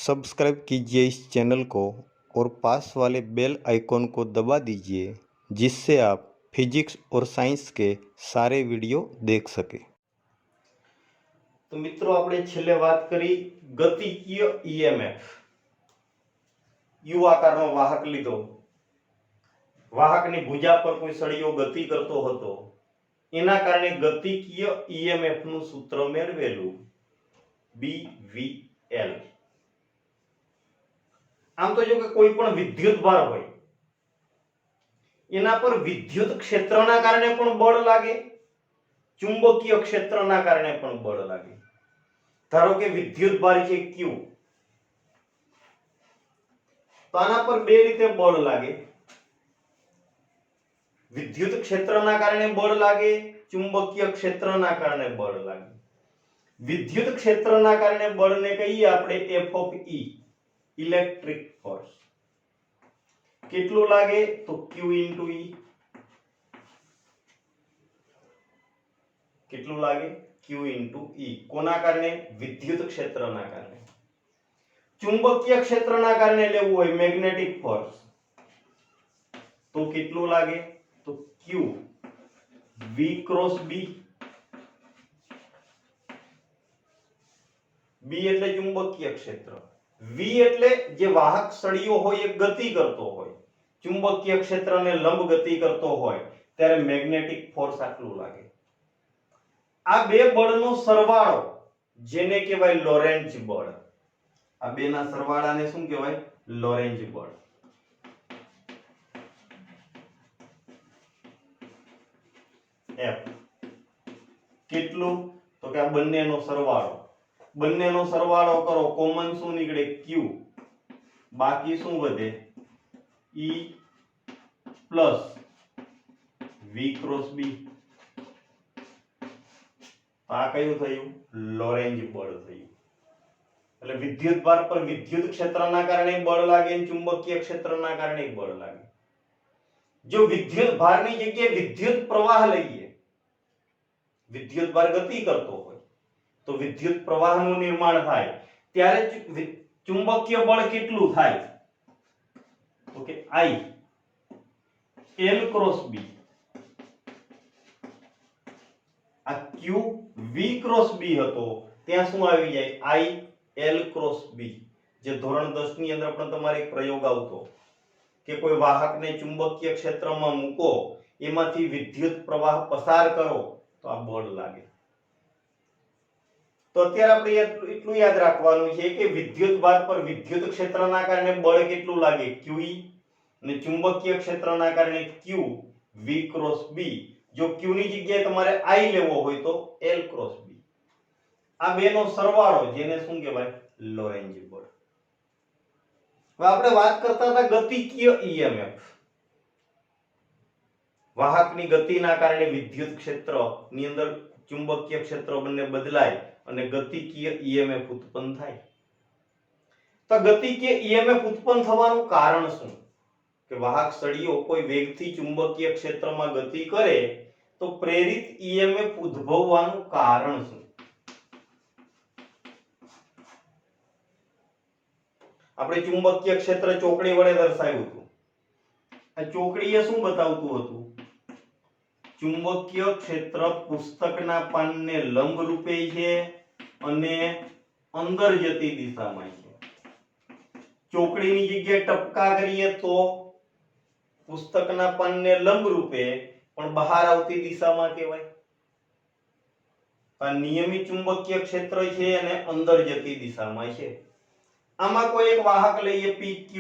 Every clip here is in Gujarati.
सब्सक्राइब कीजिए इस चैनल को और पास वाले बेल आइकॉन को दबा दीजिए जिससे आप फिजिक्स और साइंस के सारे वीडियो देख सके। तो मित्रों આપણે છેલ્લે વાત કરી ગતિકીય ઈએમએફ યુ આકારનો વાહક લીધો, વાહકની ભુજા પર કોઈ સળિયો ગતિ કરતો હતો, એના કારણે ગતિકીય ઈએમએફ નું સૂત્ર મેળવેલું BVL। આમ તો જો કે કોઈ પણ વિદ્યુત ભાર હોય એના પર વિદ્યુત ક્ષેત્રના કારણે પણ બળ લાગે, ચુંબકીય ક્ષેત્રના કારણે પણ બળ લાગે। ધારો કે વિદ્યુત ભાર છે Q, તો આના પર બે રીતે બળ લાગે, વિદ્યુત ક્ષેત્રના કારણે બળ લાગે, ચુંબકીય ક્ષેત્રના કારણે બળ લાગે। વિદ્યુત ક્ષેત્રના કારણે બળને કહીએ આપણે F of E, electric force. કેટલું લાગે તો Q into E, કેટલું લાગે Q into E, કોના કારણે? વિદ્યુત ક્ષેત્રના કારણે। ચુંબકીય ક્ષેત્રના કારણે લેવું હોય મેગ્નેટિક ફોર્સ તો કેટલું લાગે તો Q V cross B, B એટલે ચુંબકીય ક્ષેત્ર, V એટલે જે વાહક સળિયો હોય એ ગતિ કરતો હોય, ચુંબકીય ક્ષેત્રને લંબ ગતિ કરતો હોય ત્યારે મેગ્નેટિક ફોર્સ આટલું લાગે। આ બે બળનો સરવાળો જેને કહેવાય લોરેન્જ બળ, આ બેના સરવાળાને શું કહેવાય? લોરેન્જ બળ। F કેટલું તો કે આ બંનેનો સરવાળો, બંનેનો સરવાળો કરો, કોમન શું નીકળે? Q, બાકી શું વધે? E plus V cross B। આ કયું થયું? લોરેન્જ બળ થયું। એટલે વિદ્યુત ભાર પર વિદ્યુત ક્ષેત્રના કારણે બળ લાગે, ચુંબકીય ક્ષેત્રના કારણે બળ લાગે। જો વિદ્યુત ભારની જગ્યાએ વિદ્યુત પ્રવાહ લઈએ, વિદ્યુત ભાર ગતિ કરતો હોય તો વિદ્યુત પ્રવાહનું નિર્માણ થાય ત્યારે ચુંબકીય બળ કેટલું થાય તો કે I L ક્રોસ B। આ Q V ક્રોસ B હતો ત્યાં શું આવી જાય? I L cross B। જે ધોરણ 10 ની અંદર પણ તમારે એક પ્રયોગ આવતો કે કોઈ વાહકને ચુંબકીય ક્ષેત્રમાં મૂકો, એમાંથી વિદ્યુત પ્રવાહ પસાર કરો તો આ બળ લાગે। તો અત્યારે આપણે એટલું યાદ રાખવાનું છે કે વિદ્યુત ભાર પર વિદ્યુત ક્ષેત્રના કારણે બળ કેટલું લાગે? QE, અને ચુંબકીય ક્ષેત્રના કારણે Q V ક્રોસ B। જો Q ની જગ્યાએ તમારે I લેવો હોય તો L ક્રોસ B। આ બેનો સરવાળો જેને શું કહેવાય? લોરેન્જ બળ। હવે આપણે વાત કરતા હતા ગતિકીય ઈએમએફ, વાહકની ગતિના કારણે વિદ્યુત ક્ષેત્રની અંદર ચુંબકીય ક્ષેત્ર બંને બદલાય અને ગતિકીય ઈએમએફ ઉત્પન્ન થાય। તો ગતિકીય ઈએમએફ ઉત્પન્ન થવાનું કારણ શું? કે વાહક સળિયો કોઈ વેગથી ચુંબકીય ક્ષેત્રમાં ગતિ કરે તો પ્રેરિત ઈએમએફ ઉદ્ભવવાનું કારણ શું? આપણે ચુંબકીય ક્ષેત્ર ચોકડી વડે દર્શાવ્યું હતું। આ ચોકડીએ શું બતાવતું હતું? ચુંબકીય ક્ષેત્ર પુસ્તકના પાનને લંબ રૂપે છે અને અંદર જતી દિશામાં છે। ચોકડીની જગ્યાએ ટપકા કરીએ તો પુસ્તકના પાનને લંબ રૂપે પણ બહાર આવતી દિશામાં કહેવાય। આ નિયમિત ચુંબકીય ક્ષેત્ર છે અને અંદર જતી દિશામાં છે। આમાં કોઈ એક વાહક લઈએ PQ,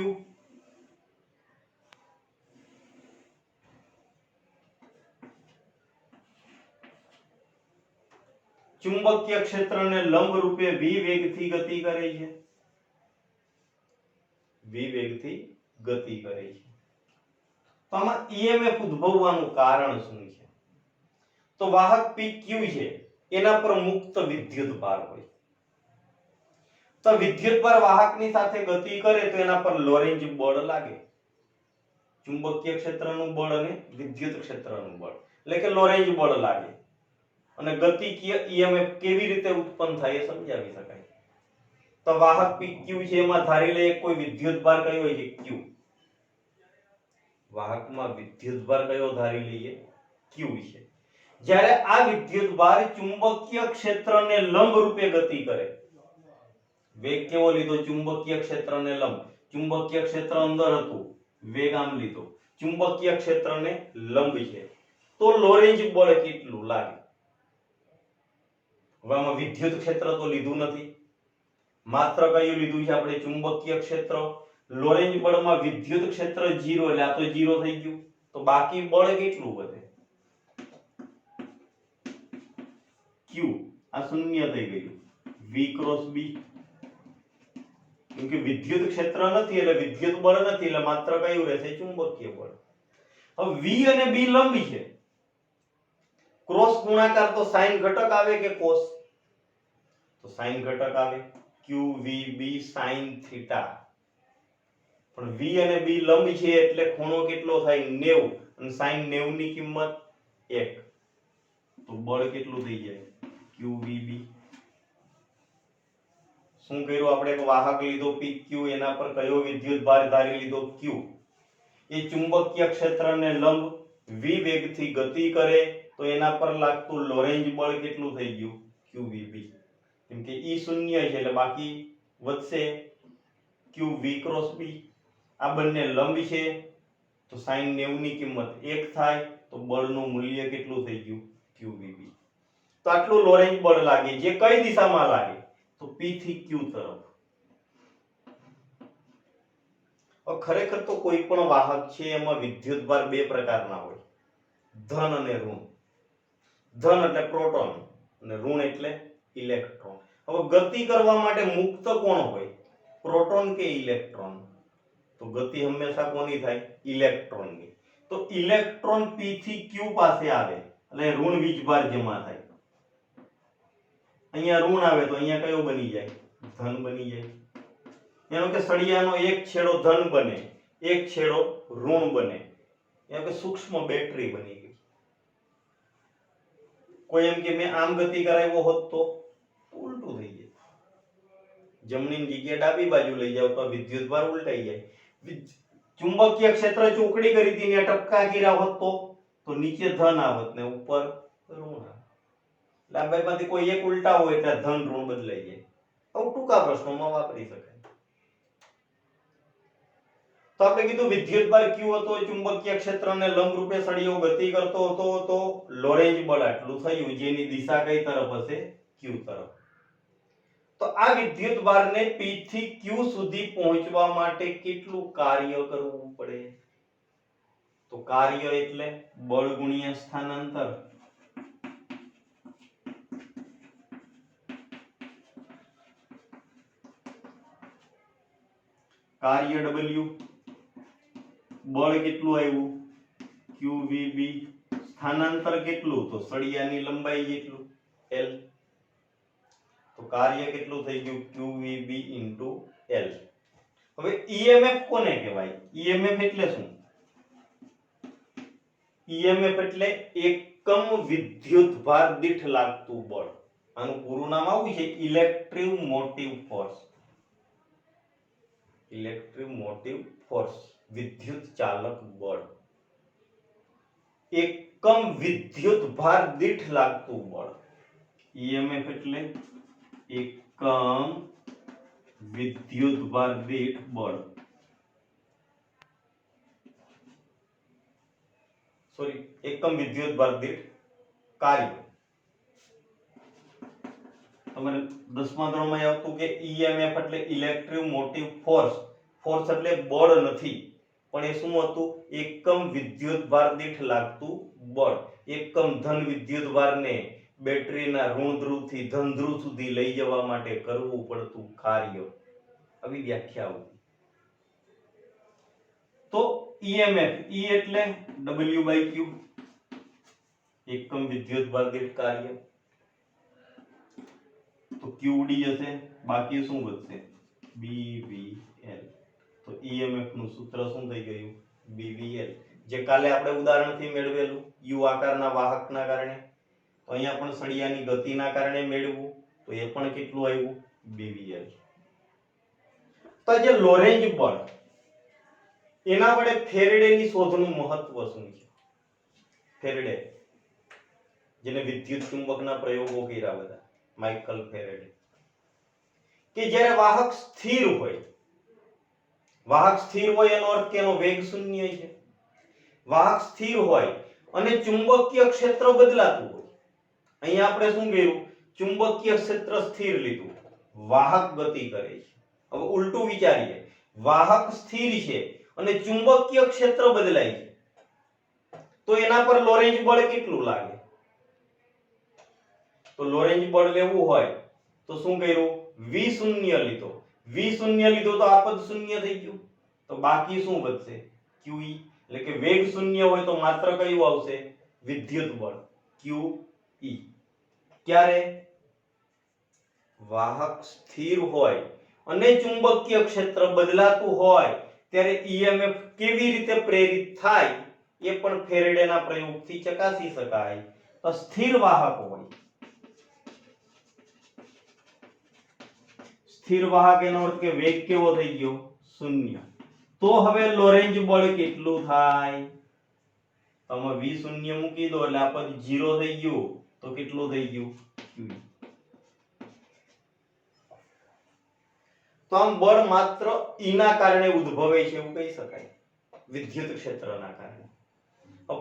ચુંબકીય ક્ષેત્રને લંબ રૂપે V વેગથી ગતિ કરે છે, V વેગથી ગતિ કરે છે। તો આમાં ઈએમએફ ઉદ્ભવવાનું કારણ શું છે? તો વાહક PQ છે એના પર મુક્ત વિદ્યુત ભાર હોય, તો વિદ્યુત ભાર વાહકની સાથે ગતિ કરે તો એના પર લોરેન્જ બળ લાગે, ચુંબકીય ક્ષેત્રનું બળ અને વિદ્યુત ક્ષેત્રનું બળ, એટલે કે લોરેન્જ બળ લાગે। અને ગતિકીય ઈએમએફ કેવી રીતે ઉત્પન્ન થાય એ સમજાવી શકાય। તો વાહક PQ છે એમાં ધારી લઈએ કોઈ વિદ્યુતભાર કયો હોય છે Q. વાહકમાં વિદ્યુતભાર કયો ધારી લઈએ Q છે. જ્યારે આ વિદ્યુતભાર ચુંબકીય ક્ષેત્રને લંબ રૂપે ગતિ કરે, વેગ કેવો લીધો? ચુંબકીય ક્ષેત્રને લંબ. ચુંબકીય ક્ષેત્ર અંદર હતું, વેગ આમ લીધો, ચુંબકીય ક્ષેત્રને લંબ છે, તો લોરેન્જ બળ કેટલું લાગે? હવે આમાં વિદ્યુત ક્ષેત્ર તો લીધું નથી, માત્ર કયું લીધું છે આપણે? ચુંબકીય ક્ષેત્ર. લોરેન્જ બળમાં વિદ્યુત ક્ષેત્ર 0 એટલે આ તો 0 થઈ ગયું, તો બાકી બળ કેટલું વધે? Q. આ શૂન્ય થઈ ગયું. V cross B. કેમકે વિદ્યુત ક્ષેત્ર નથી એટલે વિદ્યુત બળ નથી એટલે માત્ર કયું રહેશે? ચુંબકીય બળ. હવે V અને B લંબ છે, ક્રોસ ગુણાકાર તો sin ઘટક આવે કે cos? તો sin ઘટક આવે. QVB sin theta. પણ V અને B લંબ છે એટલે ખૂણો કેટલો થાય? 90, અને sin 90 ની કિંમત 1, તો બળ કેટલું થઈ જાય? QVB. શું કર્યું આપણે? એક વાહક લીધો PQ, એના પર કયો વિદ્યુતભાર ધારી લીધો? Q. એ ચુંબકીય ક્ષેત્રને લંબ v વેગથી ગતિ કરે તો એના પર લાગતું લોરેન્જ બળ કેટલું થઈ ગયું? QVB. કેમ કે E શૂન્ય છે એટલે બાકી વધશે QV ક્રોસ B. આ બંને લંબ છે તો sin 90 ની કિંમત 1 થાય, તો બળનું મૂલ્ય કેટલું થઈ ગયું? QVB. તો આટલું લોરેન્જ બળ લાગે, જે કઈ દિશામાં લાગે? તો P થી Q તરફ. ખરેખર તો કોઈ પણ વાહક છે એમાં વિદ્યુતભાર બે પ્રકારના હોય, ધન અને ઋણ. ધન એટલે પ્રોટોન અને ઋણ એટલે ઇલેક્ટ્રોન. હવે ગતિ કરવા માટે મુક્ત કોણ હોય? પ્રોટોન કે ઇલેક્ટ્રોન? તો ગતિ હંમેશા કોની થાય? ઇલેક્ટ્રોનની. તો ઇલેક્ટ્રોન P થી Q પાસે આવે એટલે ઋણ વીજભાર જમા થાય. અહીંયા ઋણ આવે તો અહીંયા કયો બની જાય? ધન બની જાય. એનો કે સળિયાનો એક છેડો ધન બને, એક છેડો ઋણ બને. એનો કે સૂક્ષ્મ બેટરી બની ગઈ. કોઈ એમ કે મેં આમ ગતિ કરાવ્યો હોત તો ઉલટું થઈ જાય. જમણી જગ્યાએ ડાબી બાજુ લઈ જાવ તો વિદ્યુતભાર ઉલટાઈ જાય. ચુંબકીય ક્ષેત્ર ચોકડી કરી હતી ને ટપકા કર્યા હોત તો નીચે ધન આવત ને ઉપર ઋણ આવત. ડાબાઈમાંથી કોઈ એક ઉલટા હોય એટલે ધન ઋણ બદલાઈ જાય. આવું ટૂંકા પ્રશ્નોમાં વાપરી શકાય. તો આપણે કીધું વિદ્યુતભાર Q હતો, ચુંબકીય ક્ષેત્રને લંબ રૂપે સળિયો ગતિ કરતો હતો, તો લોરેન્જ બળ આટલું થયું, જેની દિશા કઈ તરફ હશે? Q તરફ. તો આ વિદ્યુતભારને P થી Q સુધી પહોંચવા માટે કેટલું કાર્ય કરવું પડે? તો કાર્ય એટલે બળ ગુણ્યા સ્થાનાંતર. કાર્ય W, બળ કેટલું આવ્યું? QVB. સ્થાનાંતર કેટલું? તો સળિયાની લંબાઈ જેટલું, L. તો કાર્ય કેટલું થઈ ગયું? QVB * L. હવે EMF કોને કહેવાય? EMF એટલે શું? EMF એટલે એકમ વિદ્યુતભાર દીઠ લાગતું બળ. આનું પૂરું નામ આવું છે, electric motive force. Electric motive force, વિદ્યુત ચાલક બળ. એકમ વિદ્યુતભાર દીઠ લાગતું બળ. EMF એટલે એકમ વિદ્યુતભાર દીઠ બળ. એકમ વિદ્યુતભાર દીઠ કાર્ય. તમારે 10મા ધોરણમાં આવતું કે EMF એટલે ઇલેક્ટ્રિક મોટિવ ફોર્સ. ફોર્સ એટલે બળ નથી, પણ એ શું હતું? એકમ વિદ્યુતભાર દીઠ લાગતું બળ. એકમ ધન વિદ્યુતભારને બેટરીના ઋણ ધ્રુવથી ધન ધ્રુવ સુધી લઈ જવા માટે કરવું પડતું કાર્ય. આવી વ્યાખ્યા હતી. તો EMF, E એટલે W/Q, એકમ વિદ્યુતભાર દીઠ કાર્ય. તો QD હશે, બાકી શું વધશે? BVL. તો EMF નું સૂત્ર શું થઈ ગયું? BVL. જે કાલે આપણે ઉદાહરણથી મેળવેલું, U આકારના વાહકના કારણે. તો અહીંયા પણ સળિયાની ગતિના કારણે મેળવ્યું, તો એ પણ કેટલું આવ્યું? BVL. તો જે લોરેન્જ બળ એના વડે ફેરેડેની શોધનું મહત્વ શું છે? ફેરેડે જેને વિદ્યુત ચુંબકના પ્રયોગો કર્યા બધા, માઇકલ ફેરેડે, કે જ્યારે વાહક સ્થિર હોય એનો અર્થ કે એનો વેગ શૂન્ય છે. વાહક સ્થિર હોય અને ચુંબકીય ક્ષેત્ર બદલાતું હોય. અહીંયા આપણે શું કર્યું? ચુંબકીય ક્ષેત્ર સ્થિર લીધું, વાહક ગતિ કરે છે. હવે ઉલટું વિચારીએ, વાહક સ્થિર છે અને ચુંબકીય ક્ષેત્ર બદલાય છે, તો એના પર લોરેન્જ બળ કેટલું લાગે? તો લોરેન્જ બળ લેવું હોય તો શું કર્યું? v શૂન્ય લીધો. v શૂન્ય લીધો તો આ પદ શૂન્ય થઈ ગયું, તો બાકી શું વધશે? qe. એટલે કે વેગ શૂન્ય હોય તો માત્ર કયું આવશે? વિદ્યુત બળ qe. ક્યારે? વાહક સ્થિર હોય અને ચુંબકીય ક્ષેત્ર બદલાતું હોય ત્યારે EMF કેવી રીતે પ્રેરિત થાય એ પણ ફેરેડેના પ્રયોગથી ચકાસી શકાય. તો સ્થિર વાહક હોય, સ્થિર વાહક એનો અર્થ કે વેગ કેવો થઈ ગયો? શૂન્ય. તો હવે લોરેન્જ બળ કેટલું થાય? તમે v શૂન્ય મૂકી દો એટલે આ પદ 0 થઈ ગયું, તો કેટલું થઈ ગયું? q. તો આમ બળ માત્ર E ના કારણે ઉદ્ભવે છે એવું કહી શકાય, વિદ્યુત ક્ષેત્રના કારણે.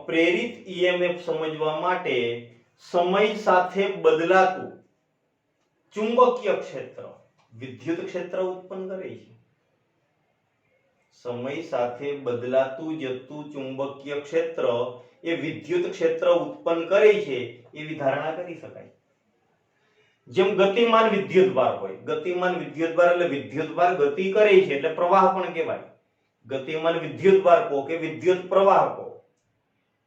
પ્રેરિત EMF સમજવા માટે સમય સાથે બદલાતું ચુંબકીય ક્ષેત્ર વિદ્યુત ક્ષેત્ર ઉત્પન્ન કરે છે. સમય સાથે બદલાતું જતું ચુંબકીય ક્ષેત્ર એ વિદ્યુત ક્ષેત્ર ઉત્પન્ન કરે છે એવી ધારણા કરી શકાય. જેમ ગતિમાન વિદ્યુતભાર હોય, ગતિમાન વિદ્યુતભાર એટલે વિદ્યુતભાર ગતિ કરે છે એટલે પ્રવાહ પણ કહેવાય. ગતિમાન વિદ્યુતભાર કહો કે વિદ્યુત પ્રવાહ કહો,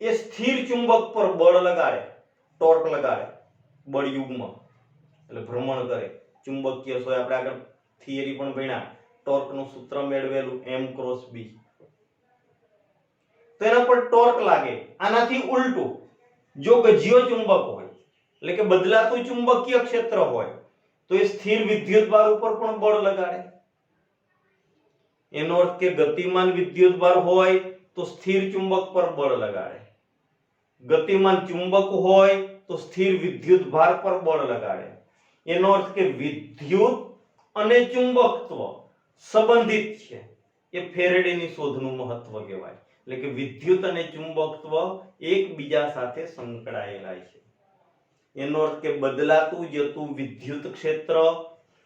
એ સ્થિર ચુંબક પર બળ લગાડે, ટોર્ક લગાડે, બળયુગ્મ એટલે ભ્રમણ કરે. ચુંબકીય સોય આપણે આગળ થિયરી પણ ભણ્યા, ટોર્કનું સૂત્ર મેળવેલું m ક્રોસ b. તો એના પર ટોર્ક લાગે. આનાથી ઉલટું, જો ગજ્યો ચુંબક હોય એટલે કે બદલાતું ચુંબકીય ક્ષેત્ર હોય તો એ સ્થિર વિદ્યુતભાર ઉપર પણ બળ લગાડે. એનો અર્થ કે ગતિમાન વિદ્યુતભાર હોય તો સ્થિર ચુંબક પર બળ લગાડે, ગતિમાન ચુંબક હોય તો સ્થિર વિદ્યુતભાર પર બળ લગાડે. એનો અર્થ કે વિદ્યુત અને ચુંબકત્વ સંબંધિત છે. એ ફેરેડેની શોધનું મહત્વ કહેવાય. એટલે કે વિદ્યુત અને ચુંબકત્વ એકબીજા સાથે સંકળાયેલા છે. એનો અર્થ કે બદલાતું જતું વિદ્યુત ક્ષેત્ર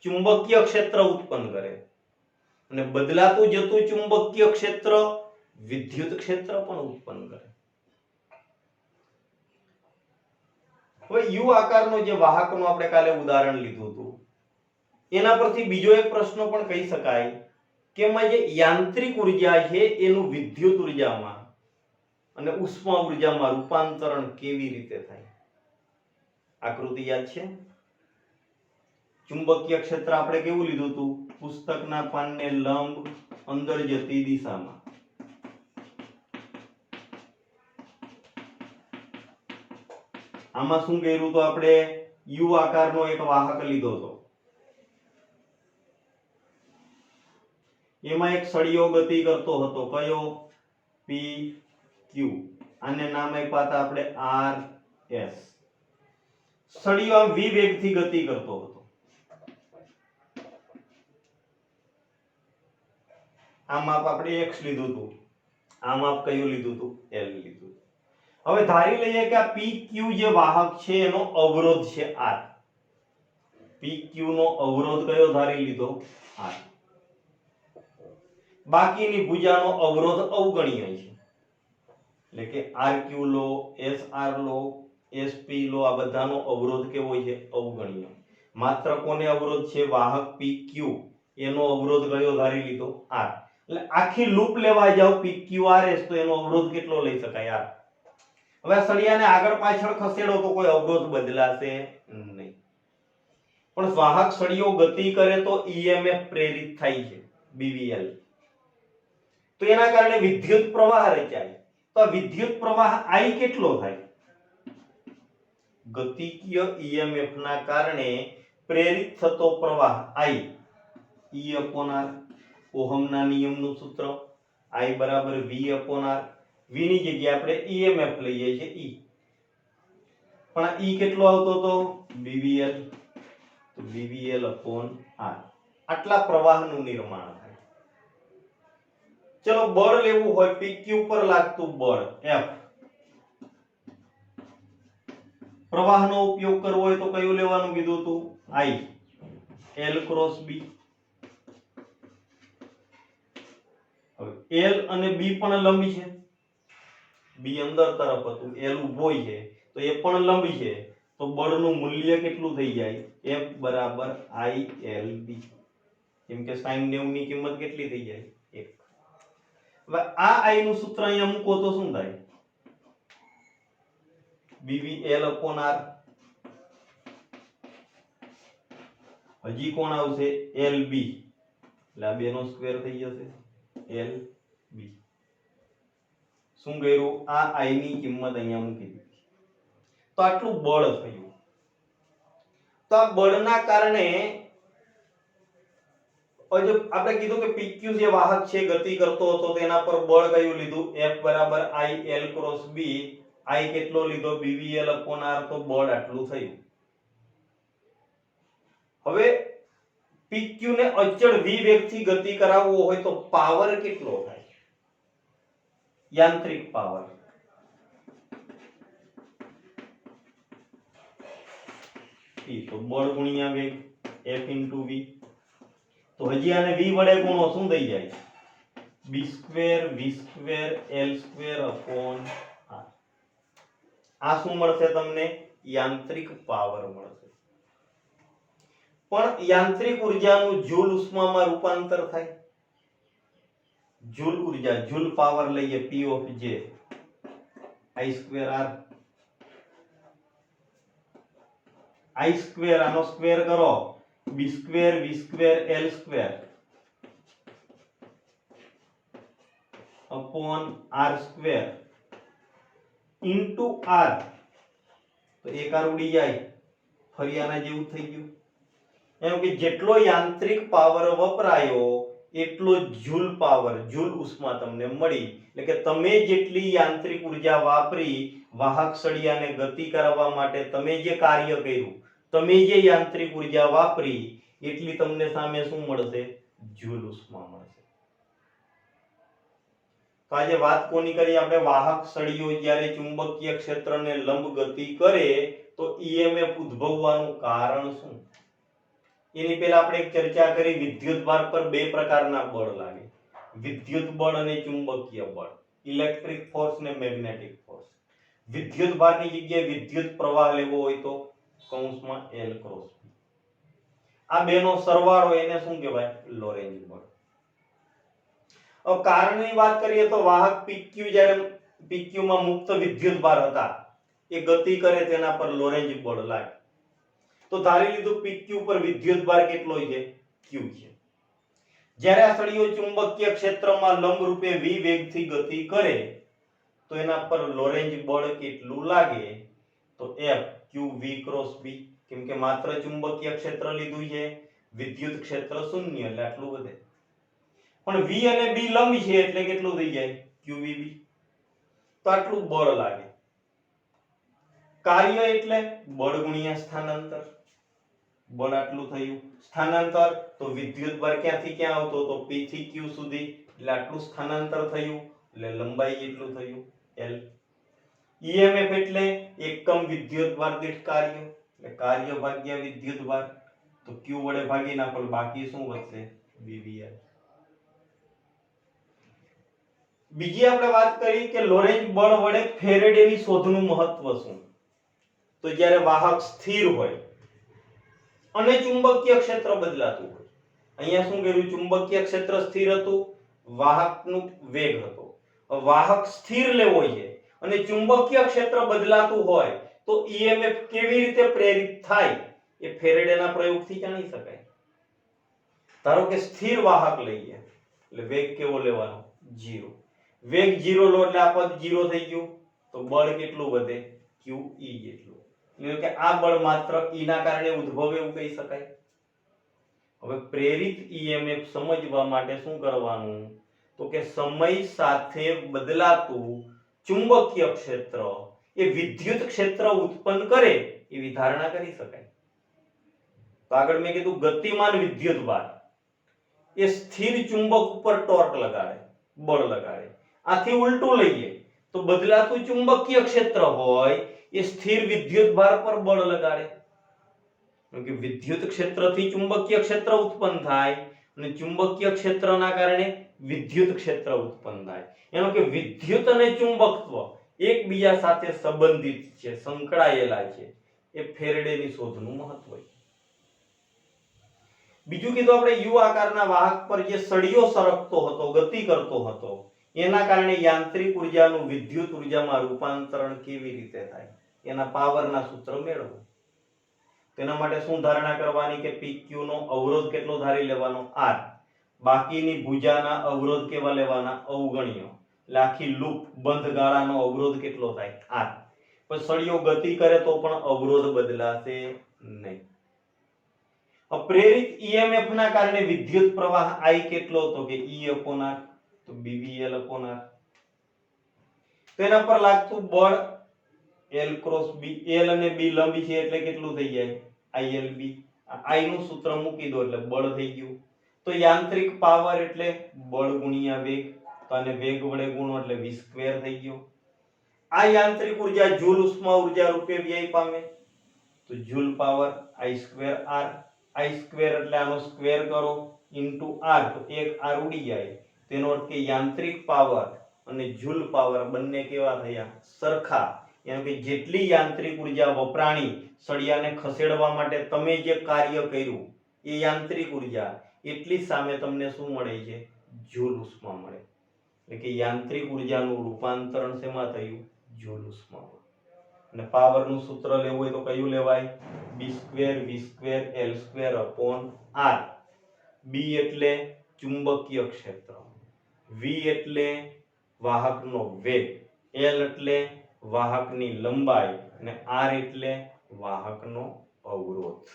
ચુંબકીય ક્ષેત્ર ઉત્પન્ન કરે અને બદલાતું જતું ચુંબકીય ક્ષેત્ર વિદ્યુત ક્ષેત્ર પણ ઉત્પન્ન કરે. હવે યુ આકારનો જે વાહકનો આપણે કાલે ઉદાહરણ લીધું હતું, એના પરથી બીજો એક પ્રશ્ન પણ કહી શકાય કે એમાં જે યાંત્રિક ઉર્જા છે એનું વિદ્યુત ઉર્જામાં અને ઉષ્મા ઉર્જામાં રૂપાંતરણ કેવી રીતે થાય? આકૃતિ યાદ છે? ચુંબકીય ક્ષેત્ર આપણે કેવું લીધું હતું? પુસ્તકના પાનને લંબ અંદર જતી દિશામાં. આમાં શું કર્યું તો આપણે યુ આકારનો એક વાહક લીધો હતો, એમાં એક સળિયો ગતિ કરતો હતો. કયો? p q. આને નામ આપ્યા હતા આપણે r s. સળિયો આમ v વેગથી ગતિ કરતો હતો. આ માપ આપણે x લીધું હતું, આ માપ કયું લીધું હતું? l લીધું. હવે ધારી લઈએ કે આ pq જે વાહક છે એનો અવરોધ છે r. pq નો અવરોધ કયો ધારી લીધો? r. બાકીની ભુજાનો અવરોધ અવગણ્ય છે, એટલે કે rq લો, sr લો, sp લો, આ બધાનો અવરોધ કેવો છે? અવગણ્ય. માત્ર કોને અવરોધ છે? વાહક pq, એનો અવરોધ કયો ધારી લીધો? r. એટલે આખી લૂપ લેવા જાવ pqrs તો એનો અવરોધ કેટલો લઈ શકાય? r. હવે આ સળિયાને આગળ પાછળ ખસેડો તો કોઈ અવરોધ બદલાશે નહીં, પણ વાહક સળિયો ગતિ કરે તો EMF પ્રેરિત થાય છે, BVL. તો એના કારણે વિદ્યુત પ્રવાહ રચાય. તો આ વિદ્યુત પ્રવાહ I કેટલો થાય? ગતિકીય EMF ના કારણે પ્રેરિત થતો પ્રવાહ I, E/R ઓહમના નિયમનું સૂત્ર I બરાબર V upon R. V ની જગ્યાએ આપણે EMF લઈએ છીએ E. પણ આ E કેટલો આવતો હતો BVL, તો BVL upon R. આટલા પ્રવાહનું નિર્માણ થાય. ચલો બળ લેવું હોય PQ પર લાગતું બળ F. પ્રવાહનો ઉપયોગ કરવો હોય તો કયું લેવાનું કીધું હતું I. L cross B. હવે L અને B પણ લંબ છે. B અંદર તરફ હતું, L ઊભો છે તો એ પણ લંબ છે, તો બળનું મૂલ્ય કેટલું થઈ જાય F બરાબર ILB. કેમ કે sin 90 ની કિંમત કેટલી થઈ જાય 1. હવે આ I નું સૂત્ર અહીંયા મૂકો તો શું થાય BVL upon R. હજી કોણ આવશે LB, એટલે આ બેનો સ્ક્વેર થઈ જશે LB. શું કર્યું આ I ની કિંમત અહીંયા મૂકી દીધી, તો આટલું બળ થયું. તો આ બળના કારણે આપણે કીધું કે PQ જે વાહક છે ગતિ કરતો હતો તેના પર બળ કયું લીધું F બરાબર IL ક્રોસ B. I કેટલો લીધો BVL upon R, તો બળ આટલું થયું. હવે PQ ને અચળ v વેગથી ગતિ કરાવવો હોય તો પાવર કેટલો થાય યાંત્રિક પાવર P, તો બળ ગુણ્યા વેગ F into V. તો હજી આને v વડે ગુણો શું થઈ જાય b square v square l square upon r. આ શું મળશે તમને યાંત્રિક પાવર મળશે. પણ યાંત્રિક ઉર્જાનું જૂલ ઉષ્મામાં રૂપાંતર થાય. જૂલ ઉર્જા જૂલ પાવર લઈએ P of J I square r. I square આનો સ્ક્વેર કરો b square v square l square upon r square into r. તો એક r ઉડી જાય, ફરી આના જેવું થઈ ગયું. એમ કે જેટલો યાંત્રિક પાવર વપરાયો એટલો જૂલ પાવર જૂલ ઉષ્મા તમને મળી. એટલે કે તમે જેટલી યાંત્રિક ઉર્જા વાપરી વાહક સળિયાને ગતિ કરાવવા માટે તમે જે કાર્ય કર્યું, તમે જે યાંત્રિક ઉર્જા વાપરી એટલી તમને સામે શું મળશે જૂલ ઉષ્મા મળશે. તો આજે વાત કોની કરી આપણે વાહક સળિયો જ્યારે ચુંબકીય ક્ષેત્રને લંબ ગતિ કરે તો EMF ઉદ્ભવવાનું કારણ શું. એની પહેલા આપણે એક ચર્ચા કરી વિદ્યુતભાર પર બે પ્રકારના બળ લાગે, વિદ્યુત બળ અને ચુંબકીય બળ, ઇલેક્ટ્રિક ફોર્સ ને મેગ્નેટિક ફોર્સ. વિદ્યુતભારની જગ્યાએ વિદ્યુત પ્રવાહ લેવો હોય તો કૌંસમાં L ક્રોસ B. આ બેનો સરવાળો એને શું કહેવાય લોરેન્ઝ બળ. હવે કારણની વાત કરીએ તો વાહક PQ જ્યારે PQ માં મુક્ત વિદ્યુતભાર હતા એ ગતિ કરે તેના પર લોરેન્ઝ બળ લાગે. તો ધારી લીધું PQ પર વિદ્યુતભાર કેટલો છે Q છે. જ્યારે આ સળિયો ચુંબકીય ક્ષેત્રમાં લંબ રૂપે v વેગથી ગતિ કરે તો એના પર લોરેન્ઝ બળ કેટલું લાગે તો F q v cross b. કેમ કે માત્ર ચુંબકીય ક્ષેત્ર લીધું છે, વિદ્યુત ક્ષેત્ર શૂન્ય એટલે આટલું વધે. પણ v અને b લંબ છે એટલે કેટલું થઈ જાય qvb. તો આટલું બળ લાગે. કાર્ય એટલે બળ ગુણ્યા સ્થાનાંતર. બળ આટલું થયું. સ્થાનાંતર તો વિદ્યુતભાર ક્યાંથી ક્યાં આવતો તો P થી Q સુધી એટલે આટલું સ્થાનાંતર થયું એટલે લંબાઈ કેટલું થયું L. EMF એટલે એકમ વિદ્યુતભાર દીઠ કાર્ય એટલે કાર્ય ભાગ્યા વિદ્યુતભાર. તો Q વડે ભાગી નાખો બાકી શું વધશે BVL. બીજી આપણે વાત કરી કે લોરેન્ઝ બળ વડે ફેરેડેની શોધનું મહત્વ શું. તો જ્યારે વાહક સ્થિર હોય અને ચુંબકીય ક્ષેત્ર બદલાતું હોય. અહીંયા શું કર્યું ચુંબકીય ક્ષેત્ર સ્થિર હતું, વાહકનું વેગ હતો. વાહક સ્થિર લેવો છે અને ચુંબકીય ક્ષેત્ર બદલાતું હોય તો EMF કેવી રીતે પ્રેરિત થાય એ ફેરેડેના પ્રયોગથી જાણી શકાય. ધારો કે સ્થિર વાહક લઈએ એટલે વેગ કેવો લેવાનો 0. વેગ 0 લો એટલે આ પદ 0 થઈ ગયું તો બળ કેટલું વધે QE જેટલું. એટલે કે આ બળ માત્ર E ના કારણે ઉદ્ભવે એવું કહી શકાય. હવે પ્રેરિત ઈએમએફ સમજવા માટે શું કરવાનું, તો કે સમય સાથે બદલાતું ચુંબકીય ક્ષેત્ર એ વિદ્યુત ક્ષેત્ર ઉત્પન્ન કરે એવી ધારણા કરી શકાય. તો આગળ મેં કીધું ગતિમાન વિદ્યુત ભાર એ સ્થિર ચુંબક ઉપર ટોર્ક લગાડે, બળ લગાડે. આથી ઉલટું લઈએ તો બદલાતું ચુંબકીય ક્ષેત્ર હોય એ સ્થિર વિદ્યુત ભાર પર બળ લગાડે. કે વિદ્યુત ક્ષેત્રથી ચુંબકીય ક્ષેત્ર ઉત્પન્ન થાય અને ચુંબકીય ક્ષેત્રના કારણે વિદ્યુત ક્ષેત્ર ઉત્પન્ન થાય. એનો કે વિદ્યુત અને ચુંબકત્વ એકબીજા સાથે સંબંધિત છે, સંકળાયેલા છે. એ ફેરેડેની શોધનું મહત્વ છે. બીજું કીધું આપણે યુ આકારના વાહક પર જે સળિયો સરકતો હતો, ગતિ કરતો હતો, એના કારણે યાંત્રિક ઉર્જાનું વિદ્યુત ઉર્જામાં રૂપાંતરણ કેવી રીતે થાય, એના પાવરના સૂત્ર મેળવો. તેના માટે શું ધારણા કરવાની કે PQ નો અવરોધ કેટલો ધારી લેવાનો, R. બાકીની ભુજાના અવરોધ કેવા લેવાના, અવગણ્ય. એટલે આખી લૂપ બંધ ગાળાનો અવરોધ કેટલો થાય, R. પણ સળિયો ગતિ કરે તો પણ અવરોધ બદલાશે નહીં. પ્રેરિત ઈએમએફ ના કારણે વિદ્યુત પ્રવાહ I કેટલો હતો કે E/R, તો BVL/R. તેના પર લાગતું બળ L × B, L અને B લંબ છે એટલે કેટલું થઈ જાય, ILB. I નું સૂત્ર મૂકી દો એટલે બળ થઈ ગયું. તો યાંત્રિક પાવર એટલે બળ ગુણ્યા વેગ, તો આને વેગ વડે ગુણો એટલે v² થઈ ગયો. આ યાંત્રિક ઉર્જા જૂલ ઉષ્મા ઉર્જા રૂપે વ્યય પામે, તો જૂલ પાવર I²R. I² એટલે આનો સ્ક્વેર કરો ઇન્ટુ R, તો એક R ઉડી જાય. તેનો અર્થ કે યાંત્રિક પાવર અને જૂલ પાવર બંને કેવા થયા, સરખા. એમ કે જેટલી યાંત્રિક ઉર્જા વપરાણી સળિયાને ખસેડવા માટે તમે જે કાર્ય કર્યું એ યાંત્રિક ઉર્જા, એટલી સામે તમને શું મળે છે, જૂલ ઉષ્મા મળે. એટલે કે યાંત્રિક ઉર્જાનું રૂપાંતરણ શેમાં થયું, જૂલ ઉષ્મામાં. અને પાવરનું સૂત્ર લેવું હોય તો કયું લેવાય, B² V² L²/R. B એટલે ચુંબકીય ક્ષેત્ર, V એટલે વાહકનો વેગ, L એટલે વાહકની લંબાઈ અને R એટલે વાહકનો અવરોધ.